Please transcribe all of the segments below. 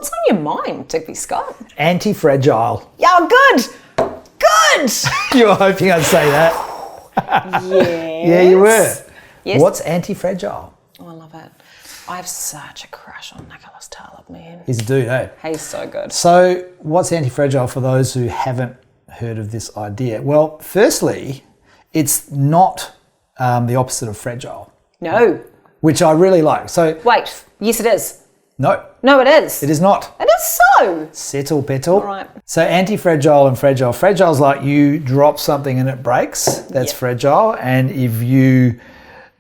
What's on your mind, Digby Scott? Anti-fragile. Yeah, good. Good. You were hoping I'd say that. Yes. Yeah, you were. Yes. What's anti-fragile? Oh, I love it. I have such a crush on Nicholas Taleb, man. He's a dude, eh? He's so good. So what's anti-fragile for those who haven't heard of this idea? Well, firstly, it's not the opposite of fragile, No. which I really like. So Wait. Yes, it is. no, No, it is. it is not. It is so. Settle, petal. All right. So anti-fragile and fragile. Fragile is like you drop something and it breaks. That's Yep. fragile. And if you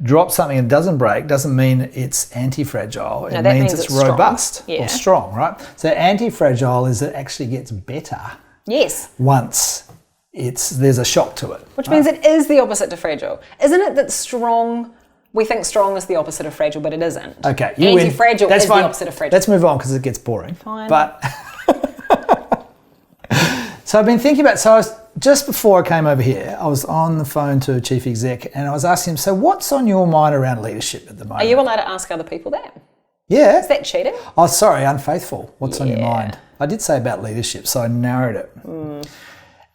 drop something and it doesn't break, doesn't mean it's anti-fragile. It that means means it's it's strong. robust Yeah. or strong, right? So anti-fragile is it actually gets better Yes. once there's a shock to it. Which means it is the opposite to fragile. Isn't it that strong, we think strong is the opposite of fragile, but it isn't. Okay, you win. Anti-fragile That's is fine. the opposite of fragile. Let's move on because it gets boring. Fine. But so I've been thinking about. So just before I came over here, I was on the phone to a chief exec, and I was asking him, "So what's on your mind around leadership at the moment?" Are you allowed to ask other people that? Yeah. Is that cheating? Oh, sorry, unfaithful. What's on your Yeah. mind? I did say about leadership, so I narrowed it.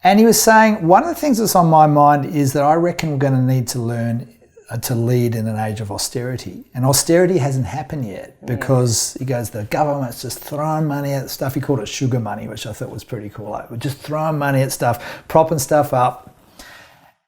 And he was saying one of the things that's on my mind is that I reckon we're going to need to learn to lead in an age of austerity. And austerity hasn't happened yet because he goes, the government's just throwing money at stuff. He called it sugar money, which I thought was pretty cool. Like, we're just throwing money at stuff, propping stuff up.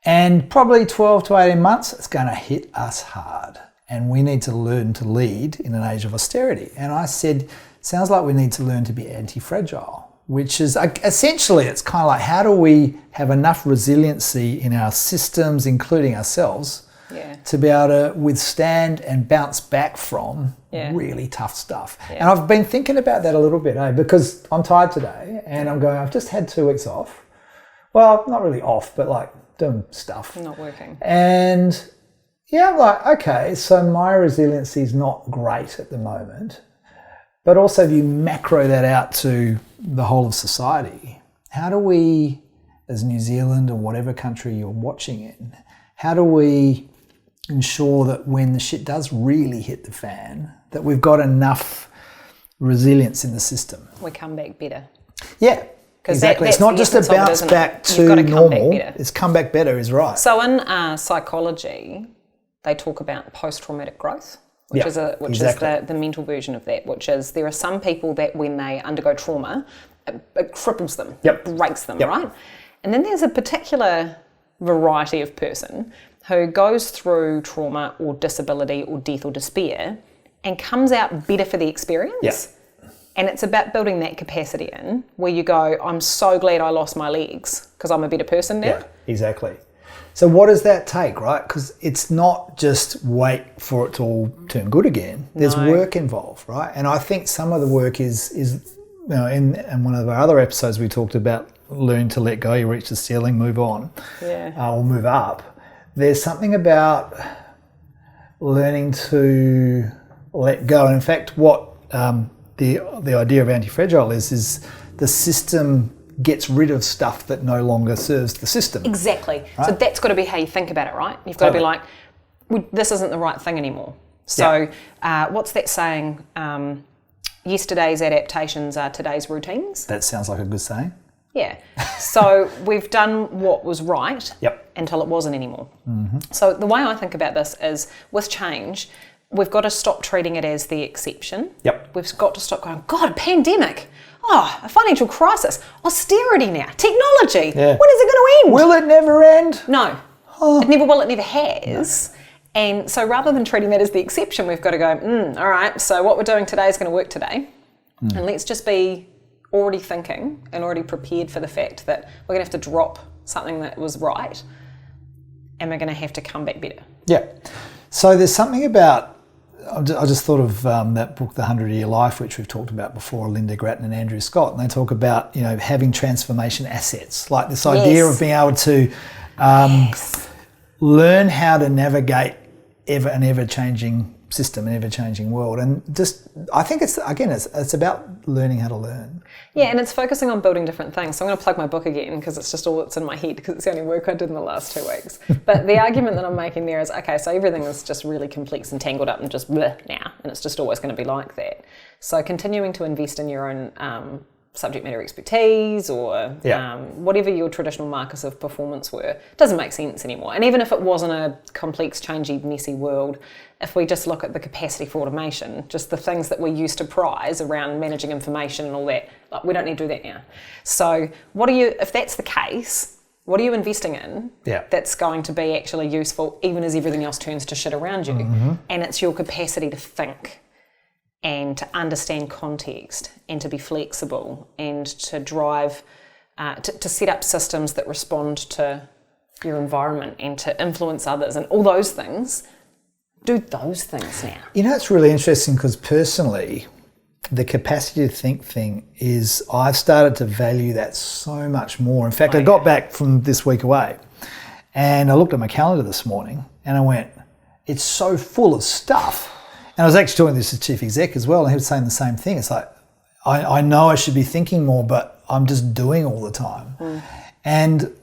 And probably 12 to 18 months, it's going to hit us hard. And we need to learn to lead in an age of austerity. And I said, sounds like we need to learn to be anti-fragile, which is essentially, it's kind of like, how do we have enough resiliency in our systems, including ourselves, to be able to withstand and bounce back from really tough stuff. And I've been thinking about that a little bit, because I'm tired today and I'm going, I've just had 2 weeks off. Well, not really off, but like doing stuff. Not working. And yeah, I'm like, okay, so my resiliency is not great at the moment. But also if you macro that out to the whole of society, how do we, as New Zealand or whatever country you're watching in, how do we ensure that when the shit does really hit the fan, that we've got enough resilience in the system? We come back better. Yeah, exactly. It's not just a bounce back to normal. It's come back better is right. So in psychology, they talk about post-traumatic growth, which is the mental version of that, which is there are some people that when they undergo trauma, it cripples them, breaks them, right? And then there's a particular variety of person who goes through trauma or disability or death or despair and comes out better for the experience. And it's about building that capacity in where you go, I'm so glad I lost my legs because I'm a better person now. Yeah, exactly. So what does that take, right? Because it's not just wait for it to all turn good again. There's work involved, right? And I think some of the work is you know, in one of our other episodes we talked about learn to let go, you reach the ceiling, move on, or move up. There's something about learning to let go. And in fact, what the idea of anti-fragile is the system gets rid of stuff that no longer serves the system. Exactly. Right? So that's got to be how you think about it, right? You've got to be like, this isn't the right thing anymore. So what's that saying? Yesterday's adaptations are today's routines. That sounds like a good saying. Yeah. So we've done what was right until it wasn't anymore. So the way I think about this is with change, we've got to stop treating it as the exception. We've got to stop going, God, a pandemic. Oh, a financial crisis. Austerity now. Technology. When is it going to end? Will it never end? No. It never will. It never has. No. And so rather than treating that as the exception, we've got to go, all right, so what we're doing today is going to work today. And let's just be already thinking and already prepared for the fact that we're going to have to drop something that was right and we're going to have to come back better. Yeah. So there's something about, I just thought of that book, The 100-Year Life, which we've talked about before, Linda Grattan and Andrew Scott, and they talk about, you know, having transformation assets, like this idea of being able to learn how to navigate an ever-changing system, an ever-changing world. And just, I think it's about learning how to learn. Yeah, and it's focusing on building different things. So I'm going to plug my book again because it's just all that's in my head because it's the only work I did in the last 2 weeks. But the argument that I'm making there is, okay, so everything is just really complex and tangled up and just bleh now, and it's just always going to be like that. So continuing to invest in your own subject matter expertise or whatever your traditional markers of performance were doesn't make sense anymore. And even if it wasn't a complex, changey, messy world, if we just look at the capacity for automation, just the things that we used to prize around managing information and all that, like, we don't need to do that now. So if that's the case, what are you investing in that's going to be actually useful even as everything else turns to shit around you? Mm-hmm. And it's your capacity to think and to understand context and to be flexible and to drive, to set up systems that respond to your environment and to influence others and all those things. Do those things now. You know, it's really interesting because personally, the capacity to think thing is, I've started to value that so much more. In fact, I got back from this week away and I looked at my calendar this morning and I went, it's so full of stuff. And I was actually talking to this chief exec as well, and he was saying the same thing. It's like, I know I should be thinking more, but I'm just doing all the time. Mm. And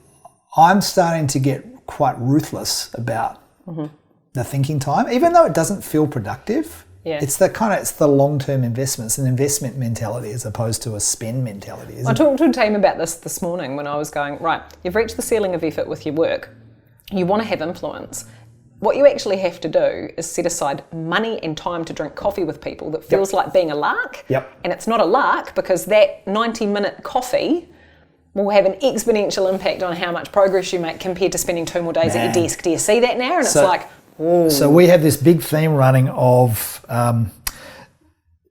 I'm starting to get quite ruthless about the thinking time, even though it doesn't feel productive. Yeah. It's the long-term investment. It's an investment mentality as opposed to a spend mentality. I talked to a team about this morning when I was going, right, you've reached the ceiling of effort with your work. You want to have influence. What you actually have to do is set aside money and time to drink coffee with people that feels like being a lark. Yep. And it's not a lark because that 90-minute coffee will have an exponential impact on how much progress you make compared to spending 2 more days at your desk. Do you see that now? And it's like, ooh. So we have this big theme running of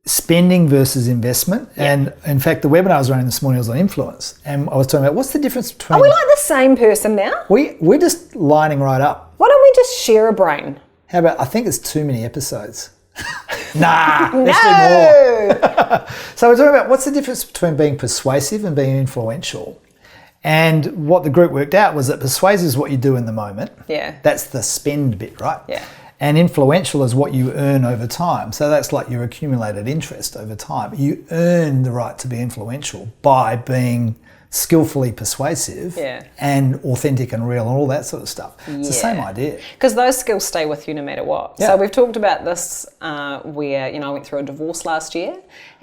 spending versus investment. Yep. And in fact, the webinar I was running this morning was on influence. And I was talking about what's the difference between... Are we like the same person now? We're just lining right up. Why don't we just share a brain? How about, I think it's too many episodes. Nah, let's do more. So we're talking about what's the difference between being persuasive and being influential. And what the group worked out was that persuasive is what you do in the moment. Yeah. That's the spend bit, right? Yeah. And influential is what you earn over time. So that's like your accumulated interest over time. You earn the right to be influential by being skillfully persuasive and authentic and real and all that sort of stuff. It's the same idea. Because those skills stay with you no matter what. Yeah. So we've talked about this where, I went through a divorce last year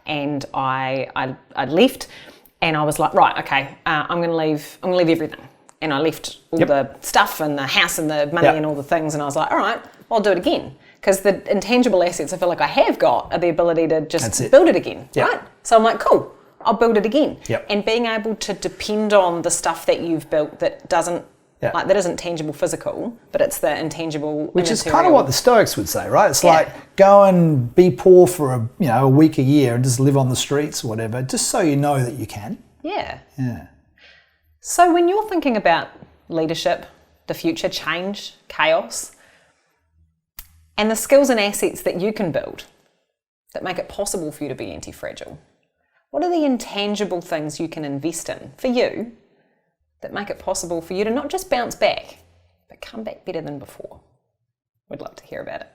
and I left and I was like, right, okay, I'm going to leave everything. And I left all the stuff and the house and the money and all the things, and I was like, all right, I'll do it again. Because the intangible assets I feel like I have got are the ability to just build it again, right? So I'm like, cool, I'll build it again. Yep. And being able to depend on the stuff that you've built that doesn't, that isn't tangible physical, but it's the intangible Which is kind of what the Stoics would say, right? It's like, go and be poor for a week, a year, and just live on the streets or whatever, just so you know that you can. Yeah. Yeah. So when you're thinking about leadership, the future, change, chaos, and the skills and assets that you can build that make it possible for you to be anti-fragile, what are the intangible things you can invest in for you that make it possible for you to not just bounce back, but come back better than before? We'd love to hear about it.